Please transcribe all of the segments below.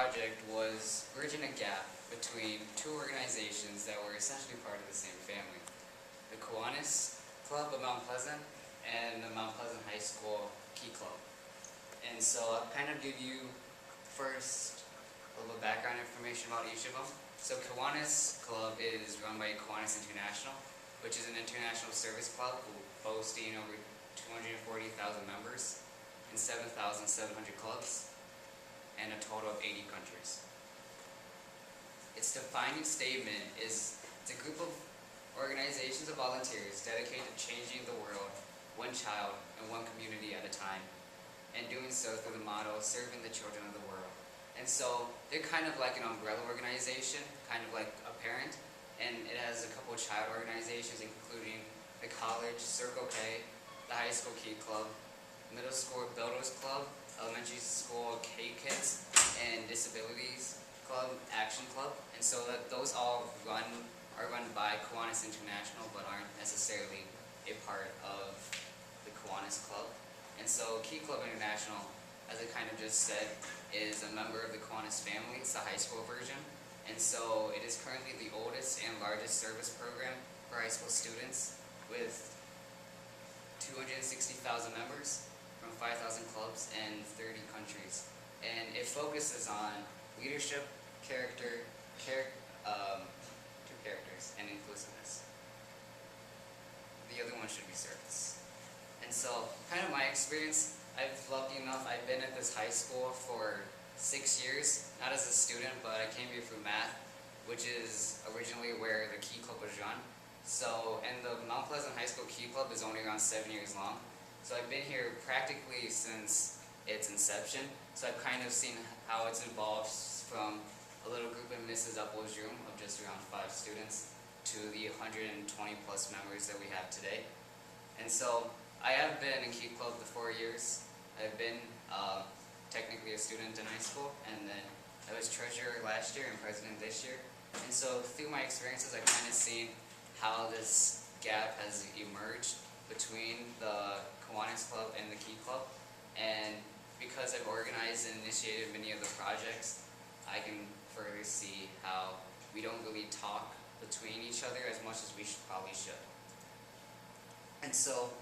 project was bridging a gap between two organizations that were essentially part of the same family. The Kiwanis Club of Mount Pleasant and the Mount Pleasant High School Key Club. And so I'll kind of give you first a little background information about each of them. So Kiwanis Club is run by Kiwanis International, which is an international service club boasting over 240,000 members in 7,700 clubs and a total of 80 countries. Its defining statement is it's a group of organizations of volunteers dedicated to changing the world one child and one community at a time, and doing so through the motto, serving the children of the world. And so they're kind of like an umbrella organization, kind of like a parent, and it has a couple of child organizations including the college, Circle K, the high school Key Club, middle school Builders Club, elementary school K Kids, and disabilities club, Action Club. And so those all are run by Kiwanis International, but aren't necessarily a part of the Kiwanis Club. And so Key Club International, as I kind of just said, is a member of the Kiwanis family. It's the high school version. And so it is currently the oldest and largest service program for high school students, with 260,000 members from 5,000 clubs and 30 countries. And it focuses on leadership, two characters, and inclusiveness. The other one should be service. And so, kind of my experience, lucky enough, I've been at this high school for 6 years, not as a student, but I came here through math, which is originally where the Key Club was run. So, and the Mount Pleasant High School Key Club is only around 7 years long. So I've been here practically since its inception. So I've kind of seen how it's evolved from a little group in Mrs. Upwell's room of just around 5 students to the 120 plus members that we have today. And so I have been in Key Club the 4 years. I've been technically a student in high school, and then I was treasurer last year and president this year. And so through my experiences, I've kind of seen how this gap has emerged between the Kiwanis Club and the Key Club. And because I've organized and initiated many of the projects, I can further see how we don't really talk between each other as much as we probably should. And so,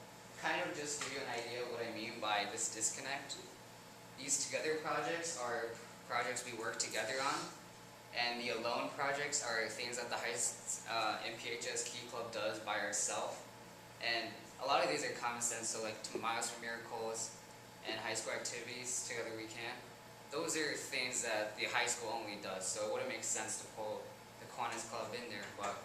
kind of just give you an idea of what I mean by this disconnect. These together projects are projects we work together on, and the alone projects are things that the MPHS Key Club does by ourselves. And a lot of these are common sense, so like Miles for Miracles and high school activities, Together We Can. Those are things that the high school only does, so it wouldn't make sense to pull the Kiwanis Club in there. But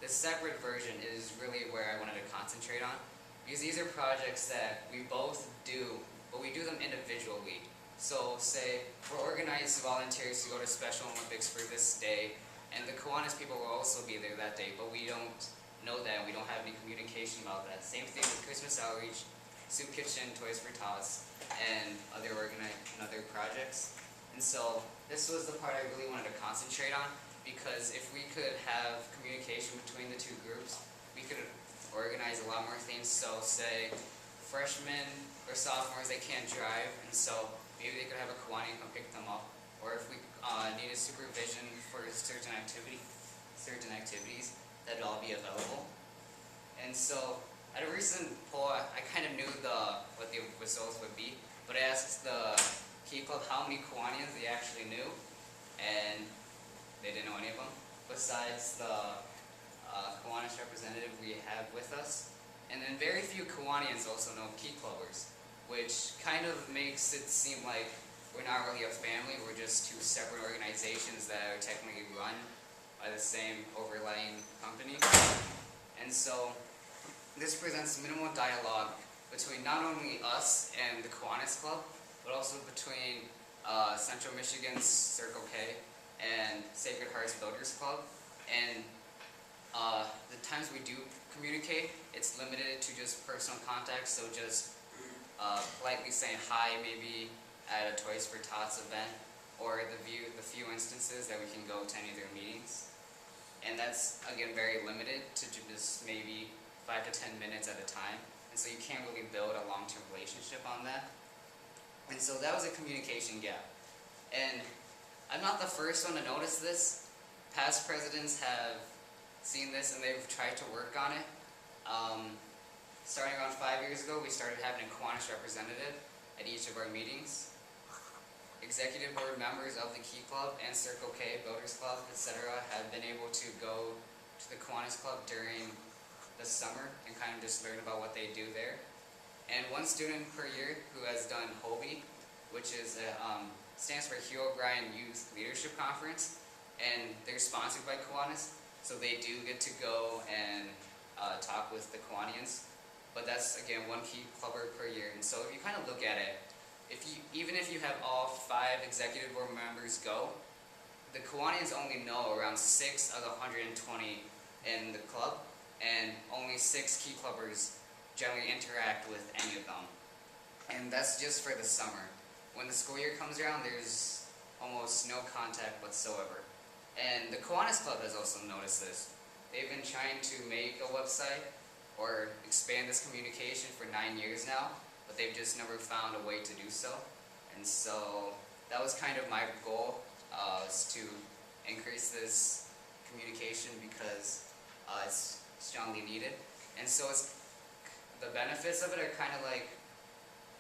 this separate version is really where I wanted to concentrate on, because these are projects that we both do, but we do them individually. So say we're organized volunteers to go to Special Olympics for this day, and the Kiwanis people will also be there that day, but we don't know that, we don't have any communication about that. Same thing with Christmas Outreach, Soup Kitchen, Toys for Tots, and other projects. And so this was the part I really wanted to concentrate on, because if we could have communication between the two groups, we could organize a lot more things. So say freshmen or sophomores, they can't drive, and so maybe they could have a Kiwani come pick them up. Or if we needed supervision for certain activities, that'd all be available. And so at a recent poll, I kind of knew what the results would be, but I asked the Key Club how many Kiwanians they actually knew, and they didn't know any of them, besides the Kiwanis representative we have with us. And then very few Kiwanians also know Key Clubbers, which kind of makes it seem like we're not really a family, we're just two separate organizations that are technically run by the same overlying company. And so this presents minimal dialogue between not only us and the Kiwanis Club, but also between Central Michigan's Circle K and Sacred Hearts Builders Club. And the times we do communicate, it's limited to just personal contact, so just politely saying hi, maybe at a Toys for Tots event, or the few instances that we can go to any of their meetings. And that's, again, very limited to just maybe 5 to 10 minutes at a time. And so you can't really build a long-term relationship on that. And so that was a communication gap. And not the first one to notice this. Past presidents have seen this and they've tried to work on it. Starting around 5 years ago, we started having a Kiwanis representative at each of our meetings. Executive board members of the Key Club and Circle K, Builders Club, etc. have been able to go to the Kiwanis Club during the summer and kind of just learn about what they do there. And one student per year who has done HOBY, which is stands for Hugh O'Brien Youth Leadership Conference, and they're sponsored by Kiwanis, so they do get to go and talk with the Kiwanians. But that's, again, one Key Clubber per year. And so if you kind of look at it, even if you have all 5 executive board members go, the Kiwanians only know around 6 of the 120 in the club, and only 6 Key Clubbers generally interact with any of them. And that's just for the summer. When the school year comes around, there's almost no contact whatsoever. And the Kiwanis Club has also noticed this. They've been trying to make a website or expand this communication for 9 years now, but they've just never found a way to do so. And so that was kind of my goal, is to increase this communication because it's strongly needed. And so the benefits of it are kind of like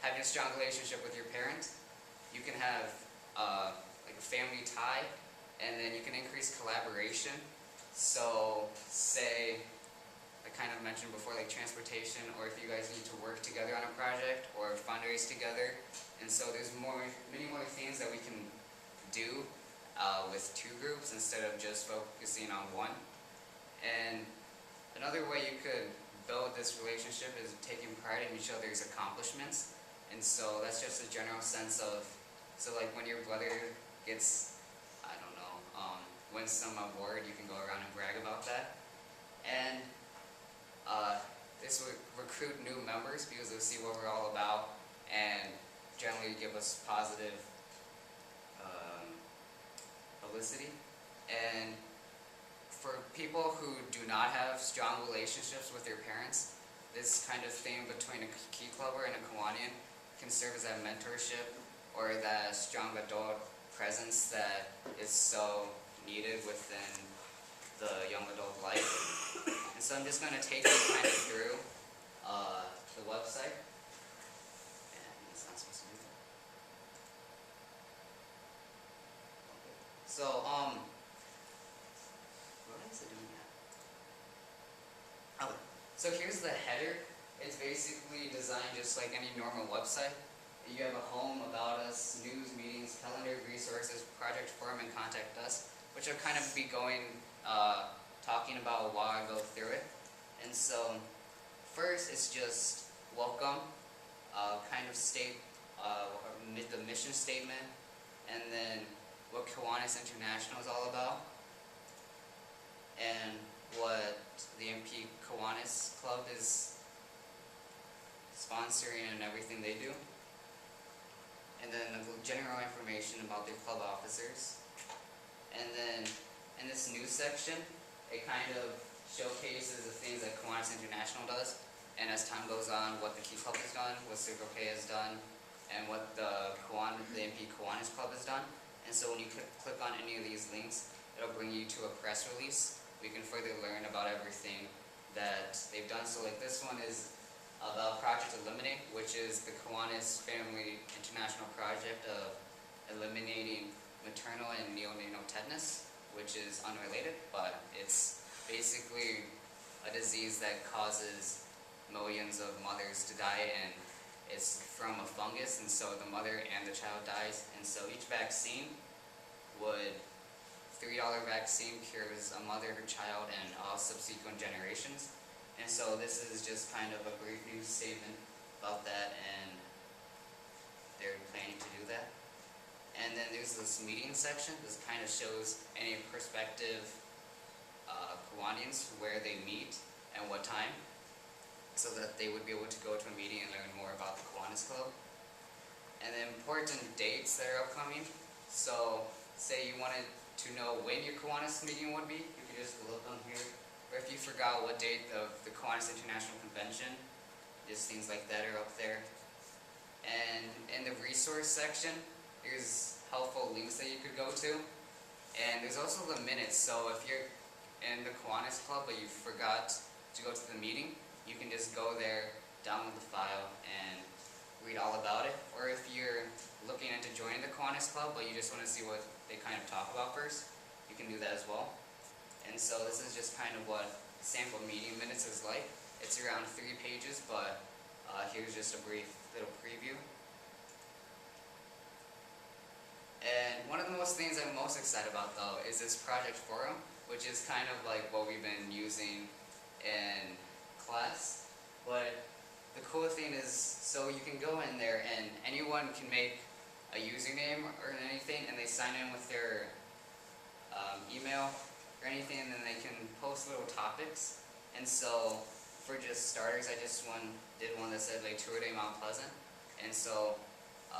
having a strong relationship with your parent. You can have like a family tie, and then you can increase collaboration. So say, I kind of mentioned before, like transportation, or if you guys need to work together on a project or fundraise together. And so there's many more things that we can do with 2 groups instead of just focusing on one. And another way you could build this relationship is taking pride in each other's accomplishments. And so that's just a general sense of, so like when your brother gets, I don't know, wins some award, you can go around and brag about that. And this would recruit new members because they'll see what we're all about and generally give us positive publicity. And for people who do not have strong relationships with their parents, this kind of thing between a Key Clubber and a Kiwanian can serve as that mentorship or that strong adult presence that is so needed within the young adult life. And so I'm just going to take you kind of through the website. And it's not supposed to do that. Okay. So, what is it doing now? Okay. So here's the header. It's basically designed just like any normal website. You have a home, about us, news, meetings, calendar, resources, project forum, and contact us, which I'll kind of be talking about while I go through it. And so, first it's just welcome, kind of state the mission statement, and then what Kiwanis International is all about, and what the MP Kiwanis Club is sponsoring and everything they do. And then the general information about their club officers. And then in this news section, it kind of showcases the things that Kiwanis International does, and as time goes on, what the Key Club has done, what Circle K has done, and what the MP Kiwanis Club has done. And so when you click on any of these links, it'll bring you to a press release. We can further learn about everything that they've done. So like this one is about Project Eliminate, which is the Kiwanis Family International project of eliminating maternal and neonatal tetanus, which is unrelated, but it's basically a disease that causes millions of mothers to die, and it's from a fungus, and so the mother and the child dies. And so each vaccine would, $3 vaccine cures a mother, her child, and all subsequent generations. And so this is just kind of a brief news statement about that, and they're planning to do that. And then there's this meeting section. This kind of shows any prospective Kiwanians where they meet and what time, so that they would be able to go to a meeting and learn more about the Kiwanis Club. And then important dates that are upcoming. So say you wanted to know when your Kiwanis meeting would be, you could just look on here. Or if you forgot what date of the Kiwanis International Convention, just things like that are up there. And in the resource section, here's helpful links that you could go to. And there's also the minutes, so if you're in the Kiwanis Club but you forgot to go to the meeting, you can just go there, download the file, and read all about it. Or if you're looking into joining the Kiwanis Club but you just want to see what they kind of talk about first, you can do that as well. And so this is just kind of what sample meeting minutes is like. It's around 3 pages, but here's just a brief little preview. And one of the things I'm most excited about though is this project forum, which is kind of like what we've been using in class. But the cool thing is, so you can go in there and anyone can make a username or anything, and they sign in with their email or anything, and then they can post little topics. And so for just starters, I just did one that said like tour de Mount Pleasant. And so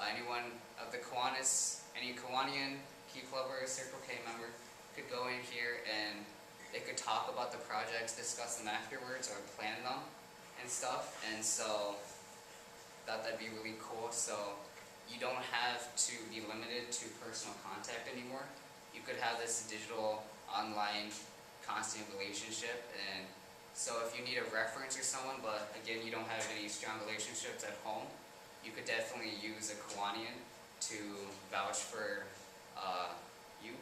anyone of the Kiwanis, any Kiwanian, Key Club, or Circle K member could go in here and they could talk about the projects, discuss them afterwards, or plan them and stuff. And so thought that'd be really cool. So you don't have to be limited to personal contact anymore. You could have this digital, online, constant relationship. And so if you need a reference or someone, but again you don't have any strong relationships at home, you could definitely use a Kiwanian to vouch for you.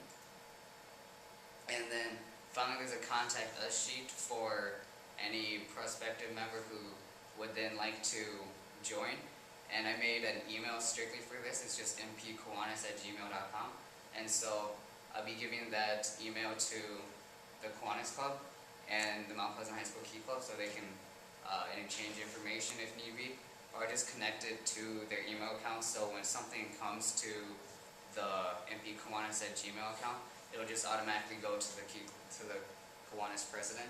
And then finally there's a contact us sheet for any prospective member who would then like to join. And I made an email strictly for this. It's just mpkiwanis@gmail.com. And so I'll be giving that email to the Kiwanis Club and the Mount Pleasant High School Key Club so they can interchange information if need be, or just connect it to their email account, so when something comes to the mpkiwanis@gmail account, it'll just automatically go to the Kiwanis president.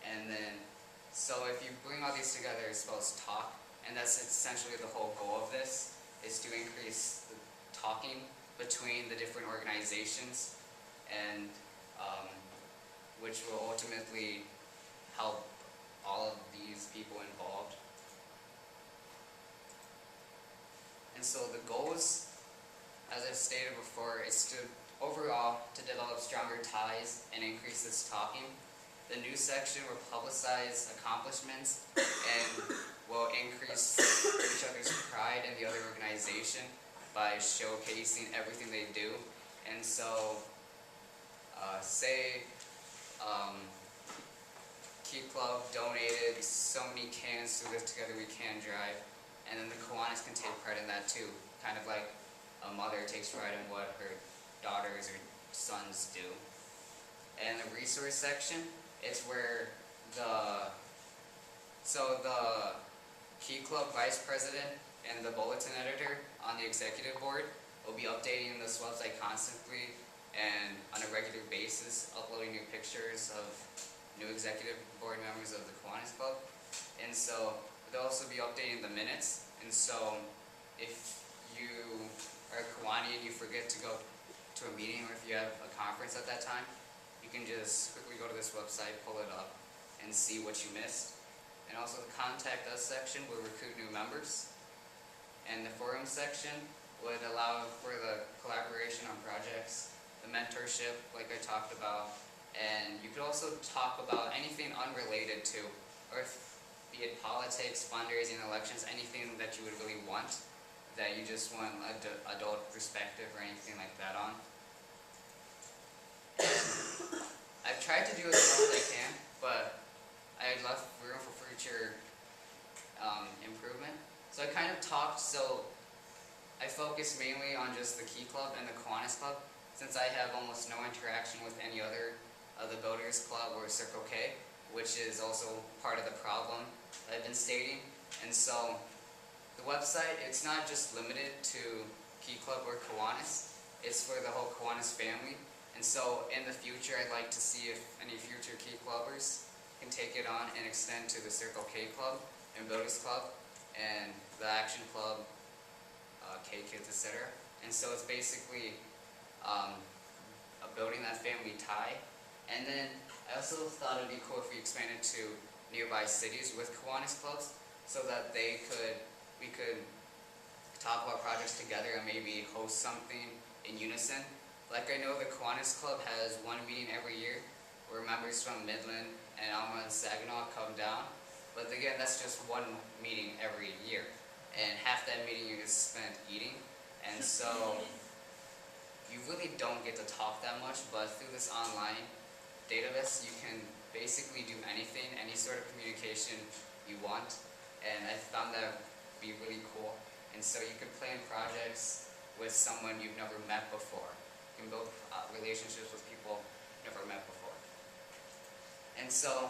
And then, so if you bring all these together, it's supposed to talk, and that's essentially the whole goal of this, is to increase the talking between the different organizations, and which will ultimately help all of these people involved. And so the goals, as I've stated before, is to overall to develop stronger ties and increase this talking. The news section will publicize accomplishments and will increase each other's pride in the other organization by showcasing everything they do. And so, say Key Club donated so many cans to this Together We Can drive, and then the Kiwanis can take pride in that too, kind of like a mother takes pride in what her daughters or sons do. And the resource section is where the Key Club vice president and the bulletin editor on the executive board will be updating this website constantly and on a regular basis, uploading new pictures of new executive board members of the Kiwanis Club. And so they'll also be updating the minutes. And so if you are a Kiwanian and you forget to go to a meeting, or if you have a conference at that time, you can just quickly go to this website, pull it up, and see what you missed. And also the Contact Us section will recruit new members. And the Forum section would allow for the collaboration on projects, the mentorship, like I talked about, and you could also talk about anything unrelated to, or be it politics, fundraising, elections, anything that you would really want, that you just want adult perspective or anything like that on. I've tried to do as well as I can, but I left room for future improvement. So I kind of talked, so I focused mainly on just the Key Club and the Kiwanis Club, since I have almost no interaction with any other of the Builders Club or Circle K, which is also part of the problem that I've been stating. And so the website, it's not just limited to Key Club or Kiwanis, it's for the whole Kiwanis family. And so in the future, I'd like to see if any future Key Clubbers can take it on and extend to the Circle K Club and Builders Club and the Action Club, K-Kids, etc. And so it's basically building that family tie. And then I also thought it'd be cool if we expanded to nearby cities with Kiwanis clubs, so that we could talk about projects together and maybe host something in unison. Like I know the Kiwanis Club has one meeting every year where members from Midland and Alma and Saginaw come down. But again, that's just one meeting every year. And half that meeting is spent eating. And so you really don't get to talk that much, but through this online database, you can basically do anything, any sort of communication you want. And I found that to be really cool. And so you can plan projects with someone you've never met before. You can build relationships with people you've never met before. And so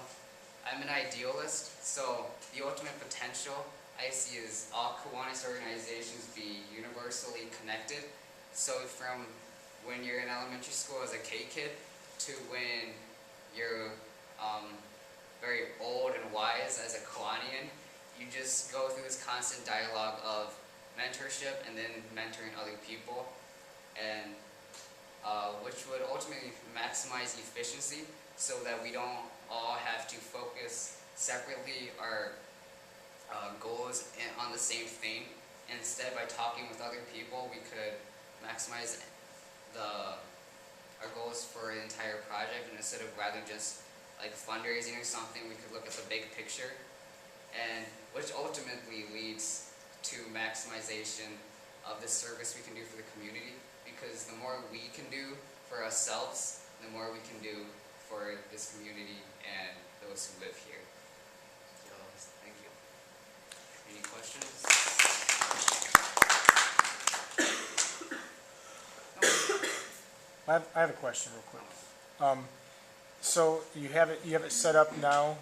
I'm an idealist, so the ultimate potential I see is all Kiwanis organizations be universally connected. So from when you're in elementary school as a K-kid to when you're very old and wise as a Kiwanian, you just go through this constant dialogue of mentorship and then mentoring other people, and which would ultimately maximize efficiency so that we don't all have to focus separately our goals on the same thing. Instead, by talking with other people, we could maximize our goals for an entire project, and instead of rather just like fundraising or something, we could look at the big picture, and which ultimately leads to maximization of the service we can do for the community, because the more we can do for ourselves, the more we can do for this community and those who live here. So, thank you. Any questions? I have a question real quick. So you have it set up now,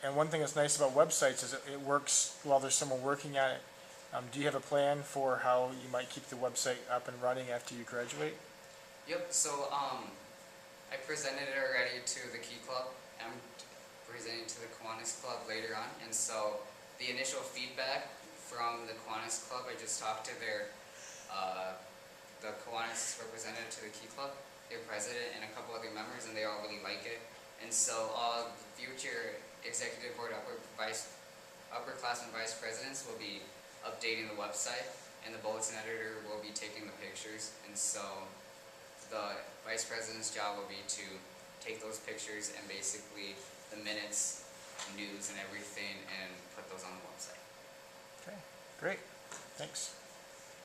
and one thing that's nice about websites is it works while there's someone working on it. Do you have a plan for how you might keep the website up and running after you graduate? Yep, so I presented it already to the Key Club. I'm presenting to the Kiwanis Club later on, and so the initial feedback from the Kiwanis Club, I just talked to the Kiwanis representative to the Key Club, their president, and a couple other members, and they all really like it. And so all future executive board upperclassmen vice presidents will be updating the website, and the bulletin editor will be taking the pictures. And so the vice president's job will be to take those pictures and basically the minutes, news, and everything, and put those on the website. Okay, great. Thanks.